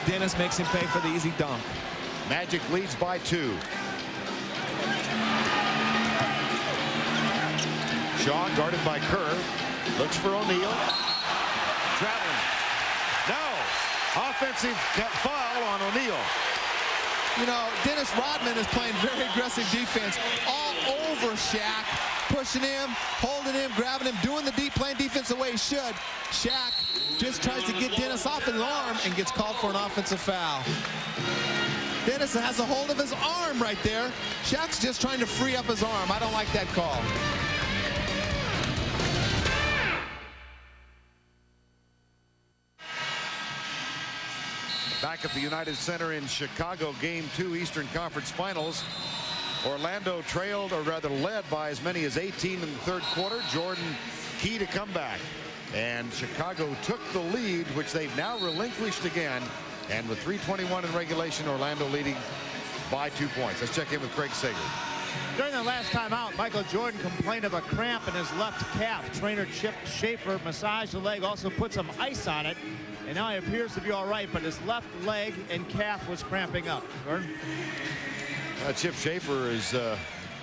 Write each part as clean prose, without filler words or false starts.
Dennis makes him pay for the easy dunk. Magic leads by 2. Shaw guarded by Kerr. Looks for O'Neal. Traveling. No. Offensive foul on O'Neal. You know, Dennis Rodman is playing very aggressive defense all over Shaq, pushing him, holding him, grabbing him, doing the playing defense the way he should. Shaq just tries to get Dennis off his arm and gets called for an offensive foul. Dennis has a hold of his arm right there. Shaq's just trying to free up his arm. I don't like that call. Back at the United Center in Chicago, Game 2 Eastern Conference Finals. Orlando trailed, or rather led, by as many as 18 in the third quarter. Jordan key to come back. And Chicago took the lead, which they've now relinquished again. And with 3:21 in regulation, Orlando leading by 2 points. Let's check in with Craig Sager. During the last time out, Michael Jordan complained of a cramp in his left calf. Trainer Chip Schaefer massaged the leg, also put some ice on it. And now he appears to be all right, but his left leg and calf was cramping up. Gordon? Chip Schaefer has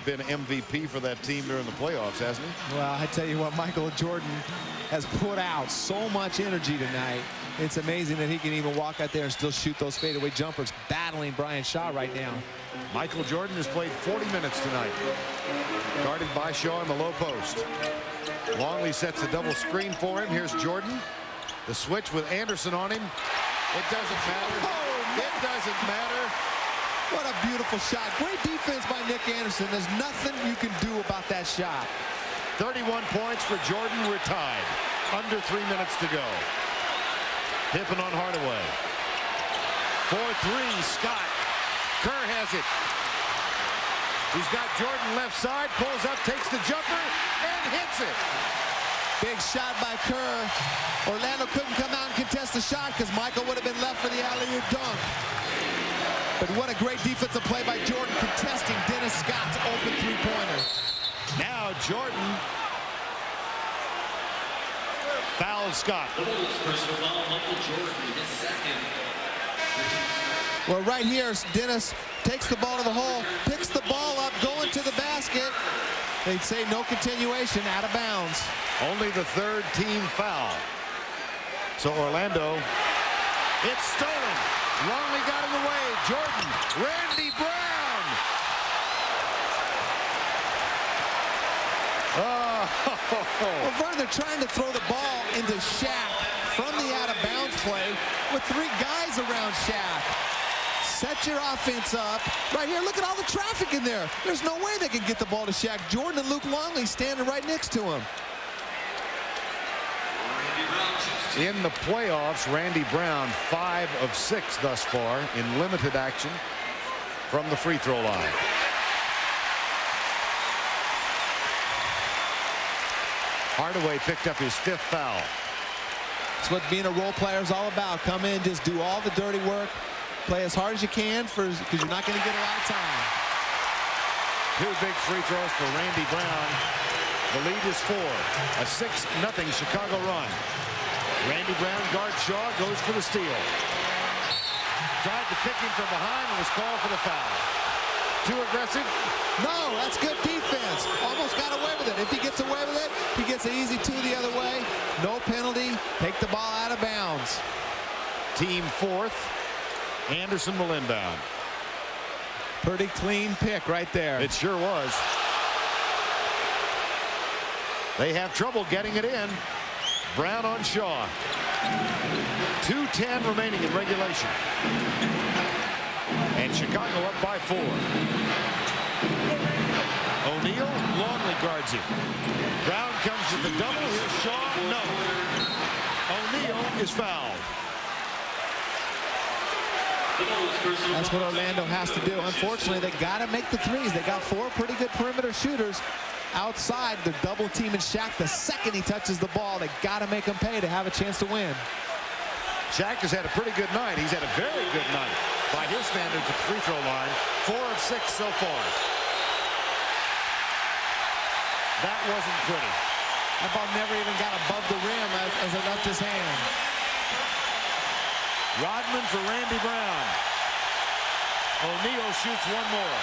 been MVP for that team during the playoffs, hasn't he? Well, I tell you what, Michael Jordan has put out so much energy tonight. It's amazing that he can even walk out there and still shoot those fadeaway jumpers, battling Brian Shaw right now. Michael Jordan has played 40 minutes tonight. Guarded by Shaw in the low post. Longley sets a double screen for him. Here's Jordan. The switch with Anderson on him. It doesn't matter. It doesn't matter. What a beautiful shot. Great defense by Nick Anderson. There's nothing you can do about that shot. 31 points for Jordan. We're tied. Under 3 minutes to go. Pippen on Hardaway. 4-3, Scott. Kerr has it. He's got Jordan left side, pulls up, takes the jumper, and hits it. Big shot by Kerr. Orlando couldn't come out and contest the shot because Michael would have been left for the alley-oop dunk. But what a great defensive play by Jordan contesting Dennis Scott's open three-pointer. Now Jordan fouls Scott. Well, right here, Dennis takes the ball to the hole, picks the ball up, going to the basket. They'd say no continuation, out of bounds. Only the third team foul. So Orlando, it's stolen. Longley got in the way. Jordan, Randy Brown. Well, Vern, they're trying to throw the ball into Shaq from the out-of-bounds play with 3 guys around Shaq. Set your offense up. Right here, look at all the traffic in there. There's no way they can get the ball to Shaq. Jordan and Luke Longley standing right next to him. In the playoffs, Randy Brown 5 of 6 thus far in limited action from the free throw line. Hardaway picked up his 5th foul. That's what being a role player is all about. Come in, just do all the dirty work. Play as hard as you can because you're not going to get a lot of time. 2 big free throws for Randy Brown. The lead is 4. A 6-0 Chicago run. Randy Brown guards Shaw, goes for the steal. Tried to pick him from behind and was called for the foul. Too aggressive? No, that's good defense. Almost got away with it. If he gets away with it, he gets an easy 2 the other way. No penalty. Take the ball out of bounds. Team 4th. Anderson will inbound. Pretty clean pick right there. It sure was. They have trouble getting it in. Brown on Shaw. 2:10 remaining in regulation. And Chicago up by 4. O'Neal, Longley guards him. Brown comes with the double. Here's Shaw. No. O'Neal is fouled. That's what Orlando has to do. Unfortunately, they got to make the threes. They got 4 pretty good perimeter shooters outside. They're double teaming Shaq the second he touches the ball. They got to make him pay to have a chance to win. Shaq has had a pretty good night. He's had a very good night by his standards at the free throw line. 4 of 6 so far. That wasn't pretty. That ball never even got above the rim as it left his hand. Rodman for Randy Brown. O'Neal shoots one more.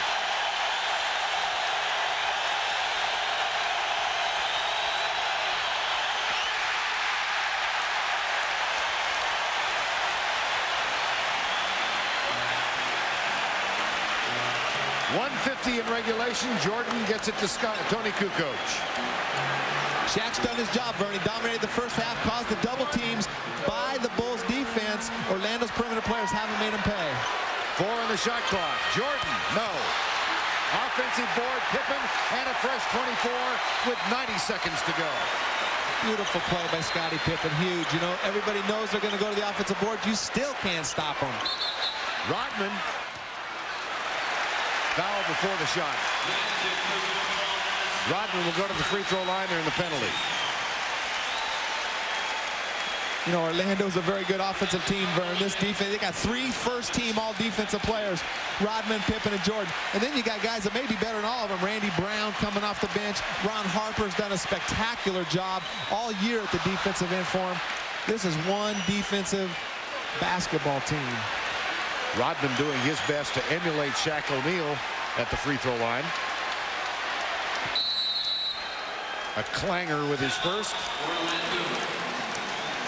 .150 in regulation. Jordan gets it to Tony Kukoc. Shaq's done his job, Vernie. Dominated the first half, caused the double teams by the Bulls defense. Orlando's perimeter players haven't made him pay. 4 on the shot clock. Jordan, no. Offensive board, Pippen, and a fresh 24 with 90 seconds to go. Beautiful play by Scottie Pippen, huge. You know, everybody knows they're going to go to the offensive board. You still can't stop them. Rodman. Foul before the shot. Rodman will go to the free throw line there in the penalty. You know, Orlando's a very good offensive team, Vern. This defense, they got 3 first-team all-defensive players, Rodman, Pippen, and Jordan. And then you got guys that may be better than all of them. Randy Brown coming off the bench. Ron Harper's done a spectacular job all year at the defensive end for him. This is one defensive basketball team. Rodman doing his best to emulate Shaq O'Neal at the free throw line. A clanger with his first.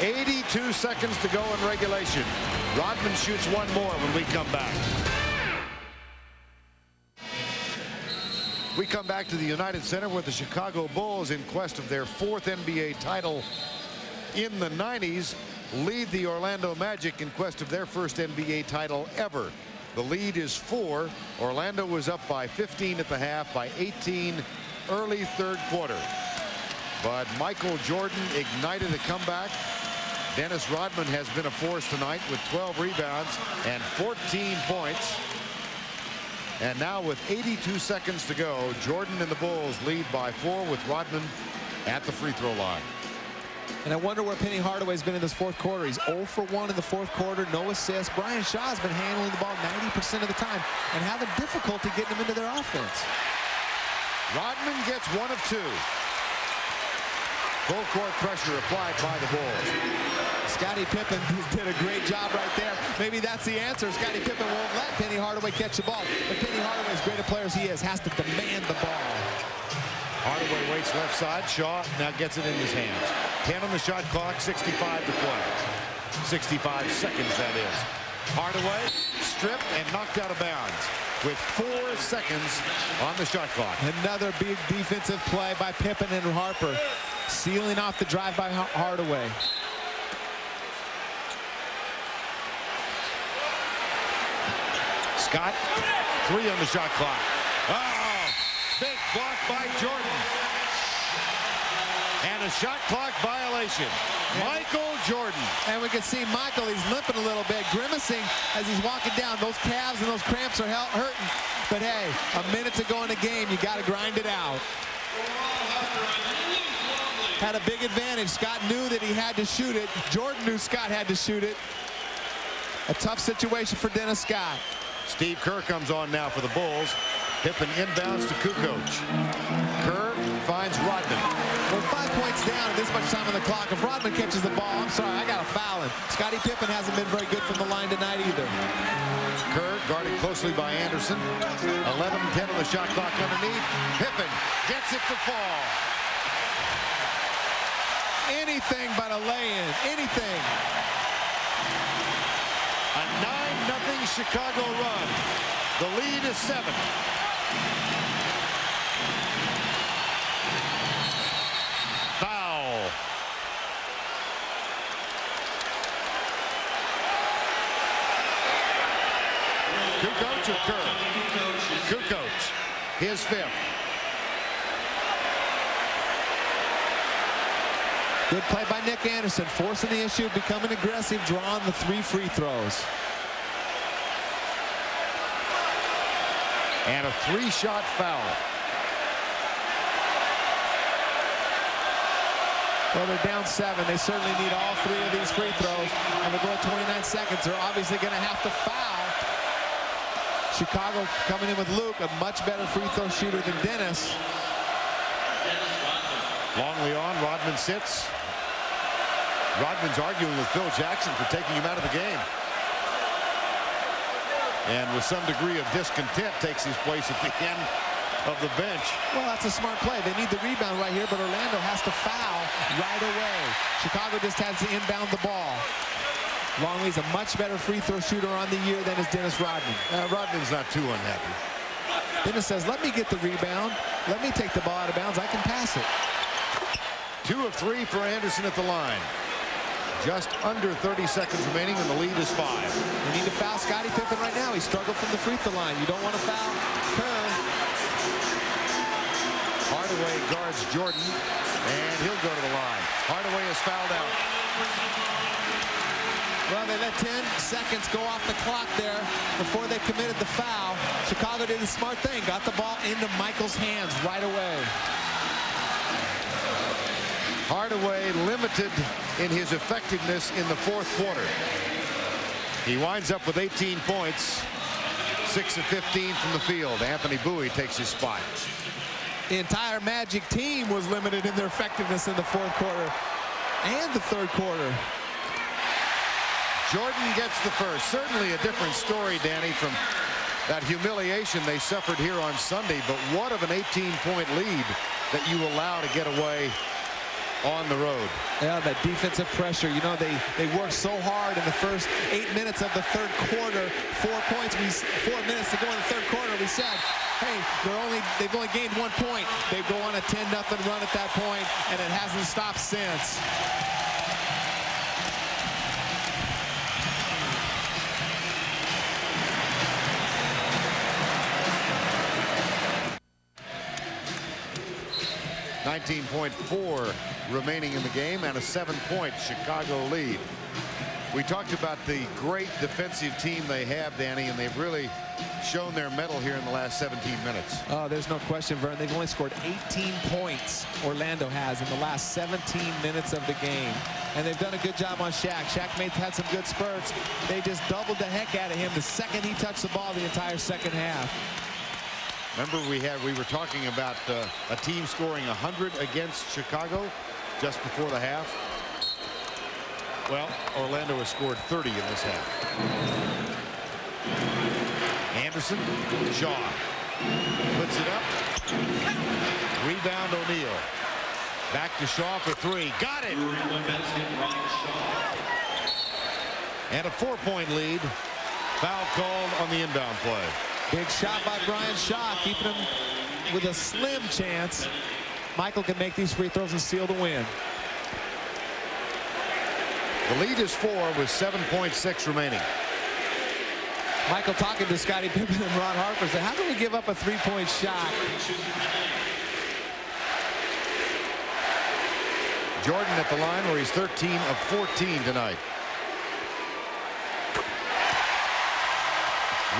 82 seconds to go in regulation. Rodman shoots one more when we come back. We come back to the United Center with the Chicago Bulls in quest of their 4th NBA title in the 90s. Lead the Orlando Magic in quest of their first NBA title ever. The lead is 4. Orlando was up by 15 at the half, by 18 early third quarter. But Michael Jordan ignited a comeback. Dennis Rodman has been a force tonight with 12 rebounds and 14 points. And now with 82 seconds to go, Jordan and the Bulls lead by 4 with Rodman at the free throw line. And I wonder where Penny Hardaway's been in this fourth quarter. He's 0 for 1 in the fourth quarter, no assists. Brian Shaw's been handling the ball 90% of the time and having difficulty getting them into their offense. Rodman gets 1 of 2. Full court pressure applied by the Bulls. Scottie Pippen did a great job right there. Maybe that's the answer. Scottie Pippen won't let Penny Hardaway catch the ball. But Penny Hardaway, as great a player as he is, has to demand the ball. Hardaway waits left side. Shaw now gets it in his hands. 10 on the shot clock, 65 to play. 65 seconds, that is. Hardaway stripped and knocked out of bounds with 4 seconds on the shot clock. Another big defensive play by Pippen and Harper, sealing off the drive by Hardaway. Scott, 3 on the shot clock. Oh, big block by Jordan. And a shot clock violation. Michael Jordan. And we can see Michael, he's limping a little bit, grimacing as he's walking down. Those calves and those cramps are hurting. But hey, a minute to go in the game, you got to grind it out. Had a big advantage. Scott knew that he had to shoot it. Jordan knew Scott had to shoot it. A tough situation for Dennis Scott. Steve Kerr comes on now for the Bulls. Pippen inbounds to Kukoc. Kerr finds Rodman. We're 5 points down at this much time on the clock. If Rodman catches the ball, I'm sorry, I got to foul him. Scottie Pippen hasn't been very good from the line tonight either. Kerr guarded closely by Anderson. 11-10 on the shot clock underneath. Pippen gets it to fall. Anything but a lay-in. Anything. A 9-0 Chicago run. The lead is 7. Foul. Kukoc or Kerr? Kukoc, his 5th. Good play by Nick Anderson, forcing the issue, becoming aggressive, drawing the 3 free throws. And a 3-shot foul. Well, they're down 7. They certainly need all 3 of these free throws. And they're going 29 seconds. They're obviously going to have to foul. Chicago coming in with Luke, a much better free throw shooter than Dennis. Longley on, Rodman sits. Rodman's arguing with Phil Jackson for taking him out of the game. and with some degree of discontent takes his place at the end of the bench. Well, that's a smart play. They need the rebound right here, but Orlando has to foul right away. Chicago just has to inbound the ball. Longley's a much better free throw shooter on the year than is Dennis Rodman. Rodman's not too unhappy. Dennis says, let me get the rebound. Let me take the ball out of bounds. I can pass it. 2 of 3 for Anderson at the line. Just under 30 seconds remaining, and the lead is 5. You need to foul Scottie Pippen right now. He struggled from the free throw line. You don't want to foul Kerr. Hardaway guards Jordan, and he'll go to the line. Hardaway is fouled out. Well, they let 10 seconds go off the clock there before they committed the foul. Chicago did the smart thing, got the ball into Michael's hands right away. Hardaway limited in his effectiveness in the fourth quarter. He winds up with 18 points, 6 of 15 from the field. Anthony Bowie takes his spot. The entire Magic team was limited in their effectiveness in the fourth quarter and the third quarter. Jordan gets the first. Certainly a different story, Danny, from that humiliation they suffered here on Sunday. But what of an 18-point lead that you allow to get away on the road. Yeah, that defensive pressure. You know, they worked so hard in the first 8 minutes of the third quarter. 4 points. 4 minutes to go in the third quarter. We said, hey, they've only gained 1 point. They go on a 10-0 run at that point, and it hasn't stopped since. .4 remaining in the game and a 7-point Chicago lead. We talked about the great defensive team they have, Danny, and they've really shown their mettle here in the last 17 minutes. Oh, there's no question, Vern. They've only scored 18 points, Orlando has, in the last 17 minutes of the game. And they've done a good job on Shaq. Shaq had some good spurts. They just doubled the heck out of him the second he touched the ball the entire second half. Remember, we were talking about a team scoring 100 against Chicago just before the half. Well, Orlando has scored 30 in this half. Anderson, Shaw puts it up. Rebound O'Neal. Back to Shaw for 3. Got it. And a 4-point lead. Foul called on the inbound play. Big shot by Brian Shaw, keeping him with a slim chance. Michael can make these free throws and seal the win. The lead is 4 with 7.6 remaining. Michael talking to Scottie Pippen and Ron Harper said, how can we give up a 3-point shot? Jordan at the line where he's 13 of 14 tonight.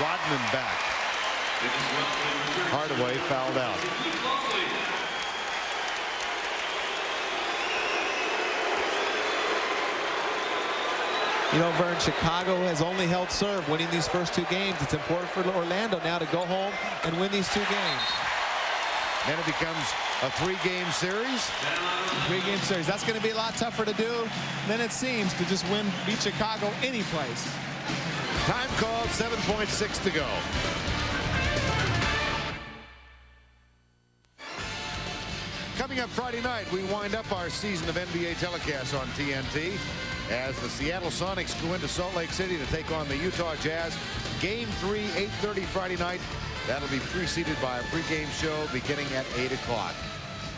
Rodman back. Hardaway fouled out. You know, Vern, Chicago has only held serve winning these first 2 games. It's important for Orlando now to go home and win these 2 games. Then it becomes a 3-game series. 3-game series. That's going to be a lot tougher to do than it seems to just beat Chicago any place. Time called, 7.6 to go. Coming up Friday night, we wind up our season of NBA telecasts on TNT as the Seattle Sonics go into Salt Lake City to take on the Utah Jazz. Game 3, 8:30 Friday night. That'll be preceded by a pregame show beginning at 8 o'clock.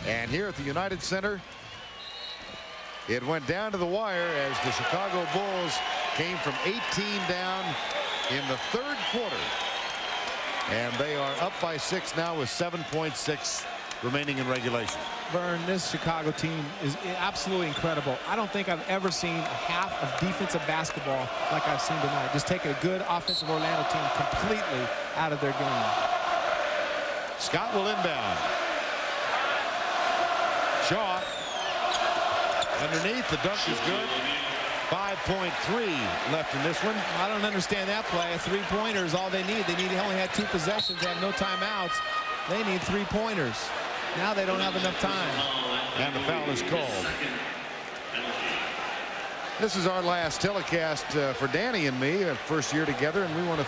And here at the United Center, it went down to the wire as the Chicago Bulls came from 18 down in the third quarter. And they are up by 6 now with 7.6 remaining in regulation. Vern, this Chicago team is absolutely incredible. I don't think I've ever seen half of defensive basketball like I've seen tonight. Just taking a good offensive Orlando team completely out of their game. Scott will inbound. Shaw underneath. The dunk is good. 5.3 left in this one. I don't understand that play. A 3-pointer is all they need. They only had 2 possessions. They have no timeouts. They need 3-pointers. Now they don't have enough time. And the foul is called. This is our last telecast for Danny and me, first year together, and we want to